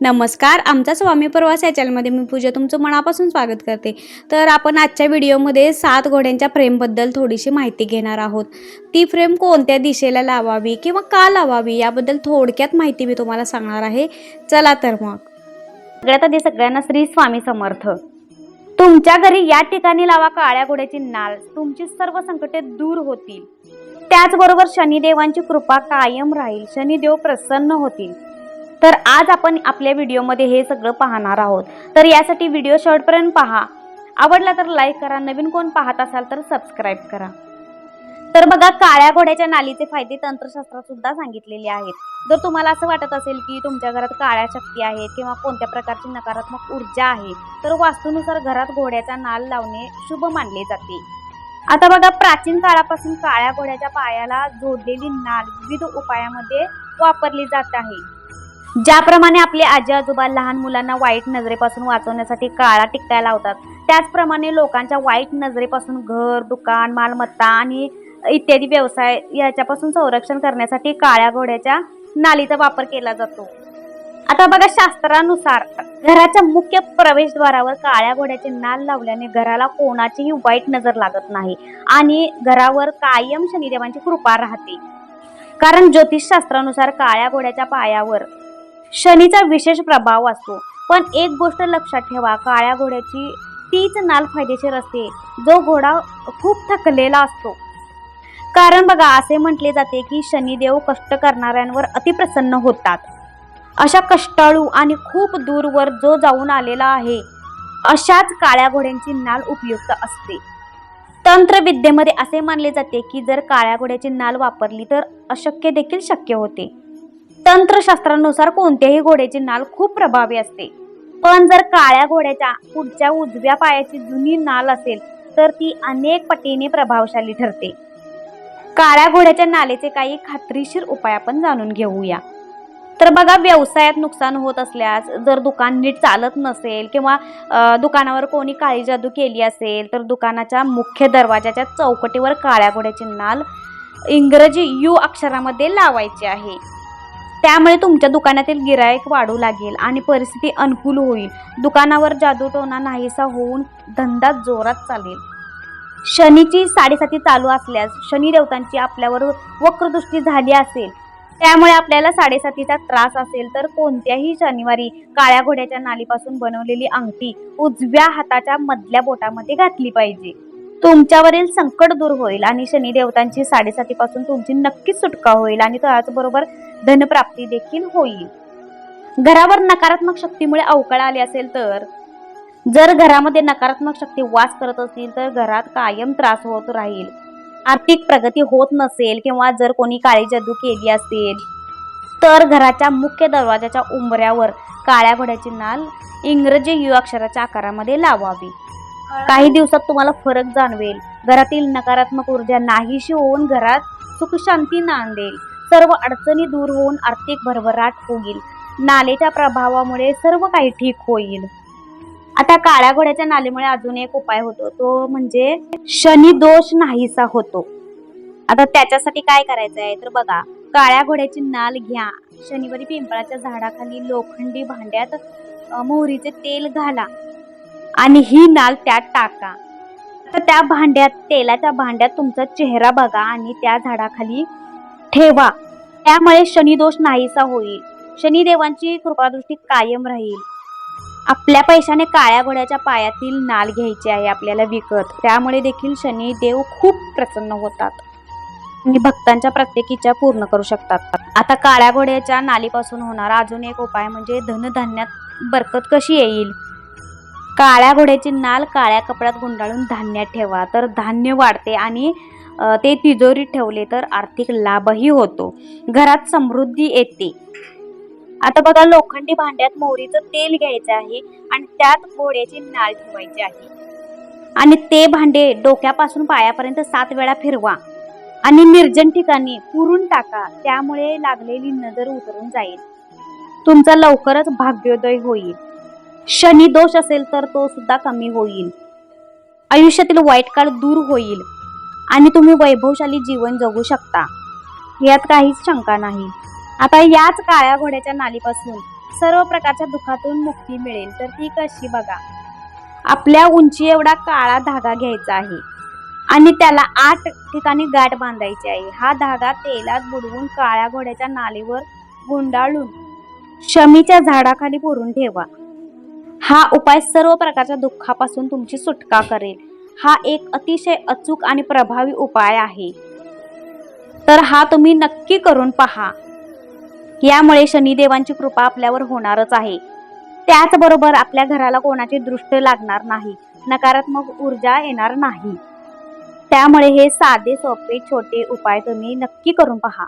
नमस्कार, आमचा स्वामी प्रवास या चॅनलमध्ये मी पूजा तुमचं मनापासून स्वागत करते। तर आपण आजच्या व्हिडिओमध्ये 7 घोड्यांच्या फ्रेमबद्दल थोडीशी माहिती घेणार आहोत। ती फ्रेम कोणत्या दिशेला लावावी किंवा का लावावी याबद्दल थोडक्यात माहिती मी तुम्हाला सांगणार आहे। चला तर मग सगळ्यात आधी सगळ्यांना श्री स्वामी समर्थ। तुमच्या घरी या ठिकाणी लावा काळ्या घोड्याची नाल, तुमची सर्व संकटे दूर होतील। त्याचबरोबर शनिदेवांची कृपा कायम राहील, शनिदेव प्रसन्न होतील। तर आज आपण आपल्या व्हिडिओमध्ये हे सगळं पाहणार आहोत। तर यासाठी व्हिडिओ शेवटपर्यंत पहा। आवडला तर लाईक करा, नवीन कोण पाहत असाल तर सबस्क्राइब करा। तर बघा, काळ्या घोड्याच्या नालीचे फायदे तंत्रशास्त्रात सुद्धा सांगितलेले आहेत। जर तुम्हाला असं वाटत असेल की तुमच्या घरात काळ्या शक्ती आहेत किंवा कोणत्या प्रकारची नकारात्मक ऊर्जा आहे, तर वास्तूनुसार घरात घोड्याचा नाल लावणे शुभ मानले जाते। आता बघा, प्राचीन काळापासून काळ्या घोड्याच्या पायाला जोडलेली नाल विविध उपायामध्ये वापरली जात आहे। ज्याप्रमाणे आपले आजी आजोबा लहान मुलांना वाईट नजरेपासून वाचवण्यासाठी काळा टिक्का लावतात, त्याचप्रमाणे लोकांच्या वाईट नजरेपासून घर, दुकान, मालमत्ता आणि इत्यादी व्यवसाय याच्यापासून संरक्षण करण्यासाठी काळ्या घोड्याच्या नालीचा वापर केला जातो। आता बघा, शास्त्रानुसार घराच्या मुख्य प्रवेशद्वारावर काळ्या घोड्याचे नाल लावल्याने घराला कोणाचीही वाईट नजर लागत नाही आणि घरावर कायम शनिदेवांची कृपा राहते। कारण ज्योतिषशास्त्रानुसार काळ्या घोड्याच्या पायावर शनीचा विशेष प्रभाव असतो। पण एक गोष्ट लक्षात ठेवा, काळ्या घोड्याची तीच नाल फायदेशीर असते जो घोडा खूप थकलेला असतो। कारण बघा, असे म्हटले जाते की शनिदेव कष्ट करणाऱ्यांवर अतिप्रसन्न होतात। अशा कष्टाळू आणि खूप दूरवर जो जाऊन आलेला आहे, अशाच काळ्या घोड्यांची नाल उपयुक्त असते। तंत्रविद्येमध्ये असे मानले जाते की जर काळ्या घोड्याची नाल वापरली तर अशक्य देखील शक्य होते। तंत्रशास्त्रानुसार कोणत्याही घोड्याची नाल खूप प्रभावी असते, पण जर काळ्या घोड्याच्या पुढच्या उजव्या पायाची जुनी नाल असेल तर ती अनेक पटीने प्रभावशाली ठरते। काळ्या घोड्याच्या नालेचे काही खात्रीशीर उपाय आपण जाणून घेऊया। तर बघा, व्यवसायात नुकसान होत असल्यास, जर दुकान नीट चालत नसेल किंवा दुकानावर कोणी काळी जादू केली असेल, तर दुकानाच्या मुख्य दरवाजाच्या चौकटीवर काळ्या घोड्याची नाल इंग्रजी यू अक्षरामध्ये लावायची आहे। त्यामुळे तुमच्या दुकानातील गिराईक वाढू लागेल आणि परिस्थिती अनुकूल होईल। दुकानावर जादूटोणा नाहीसा होऊन धंदा जोरात चालेल। शनीची 7.5 चालू असल्यास शनिदेवतांची आपल्यावर वक्रदृष्टी झाली असेल, त्यामुळे आपल्याला 7.5चा त्रास असेल तर कोणत्याही शनिवारी काळ्या घोड्याच्या नालीपासून बनवलेली अंगठी उजव्या हाताच्या मधल्या बोटामध्ये घातली पाहिजे। तुमच्यावरील संकट दूर होईल आणि शनिदेवतांची 7.5 पासून तुमची नक्कीच सुटका होईल आणि त्याचबरोबर धनप्राप्ती देखील होईल। घरावर नकारात्मक शक्तीमुळे अवकाळ आले असेल तर, जर घरामध्ये नकारात्मक शक्ती वास करत असतील तर घरात कायम त्रास होत राहील। आर्थिक प्रगती होत नसेल किंवा जर कोणी काळी जादू केली असेल तर घराच्या मुख्य दरवाजाच्या उंबऱ्यावर काळ्या घोड्याची नाल इंग्रजी यू अक्षराच्या आकारामध्ये लावावी। काही दिवसात तुम्हाला फरक जाणवेल। घरातील नकारात्मक ऊर्जा नाहीशी होऊन घरात सुख शांती नांदेल। सर्व अडचणी दूर होऊन आर्थिक भरभराट होईल। नालेच्या प्रभावामुळे सर्व काही ठीक होईल। आता काळ्या घोड्याच्या नालीमुळे अजून एक उपाय होतो, तो म्हणजे शनी दोष नाहीसा होतो। आता त्याच्यासाठी काय करायचं आहे तर बघा, काळ्या घोड्याची नाल घ्या, शनिवारी पिंपळाच्या झाडाखाली लोखंडी भांड्यात मोहरीचे तेल घाला आणि ही नाल त्यात टाका। तर त्या भांड्यात, तेलाच्या भांड्यात तुमचा चेहरा बघा आणि त्या झाडाखाली ठेवा। त्यामुळे शनिदोष नाहीसा होईल, शनिदेवांची कृपादृष्टी कायम राहील। आपल्या पैशाने काळ्या घोड्याच्या पायातील नाल घ्यायची आहे आपल्याला विकत, त्यामुळे देखील शनिदेव खूप प्रसन्न होतात आणि भक्तांच्या प्रत्येक इच्छा पूर्ण करू शकतात। आता काळ्या घोड्याच्या नालीपासून होणारा अजून एक उपाय म्हणजे धनधान्यात बरकत कशी येईल। काळ्या घोड्याची नाल काळ्या कपड्यात गुंडाळून धान्यात ठेवा, तर धान्य वाढते आणि ते तिजोरीत ठेवले तर आर्थिक लाभही होतो, घरात समृद्धी येते। आता बघा, लोखंडी भांड्यात मोहरीचं तेल घ्यायचं आहे आणि त्यात घोड्याची नाल ठेवायची आहे आणि ते भांडे डोक्यापासून पायापर्यंत 7 वेळा फिरवा आणि निर्जन ठिकाणी पुरून टाका। त्यामुळे लागलेली नजर उतरून जाईल, तुमचा लवकरच भाग्योदय होईल। शनी दोष असेल तर तो सुद्धा कमी होईल, आयुष्यातील वाईट काळ दूर होईल आणि तुम्ही वैभवशाली जीवन जगू शकता, यात काहीच शंका नाही। आता याच काळ्या घोड्याच्या नालीपासून सर्व प्रकारच्या दुःखातून मुक्ती मिळेल. तर ती कशी बघा. आपल्या उंची एवढा काळा धागा घ्यायचा आहे आणि त्याला 8 ठिकाणी गाठ बांधायची आहे. हा धागा तेलात बुडवून काळ्या घोड्याच्या नालीवर गुंडाळून शमीच्या झाडाखाली पुरून ठेवा. हा उपाय सर्व प्रकारच्या दुःखापासून तुमची सुटका करेल. हा एक अतिशय अचूक आणि प्रभावी उपाय आहे. तर हा तुम्ही नक्की करून पहा. यामुळे शनिदेवांची कृपा आपल्यावर होणारच आहे. त्याचबरोबर आपल्या घराला कोणाची दृष्टी लागणार नाही, नकारात्मक ऊर्जा येणार नाही. त्यामुळे हे साधे सोपे छोटे उपाय तुम्ही नक्की करून पहा.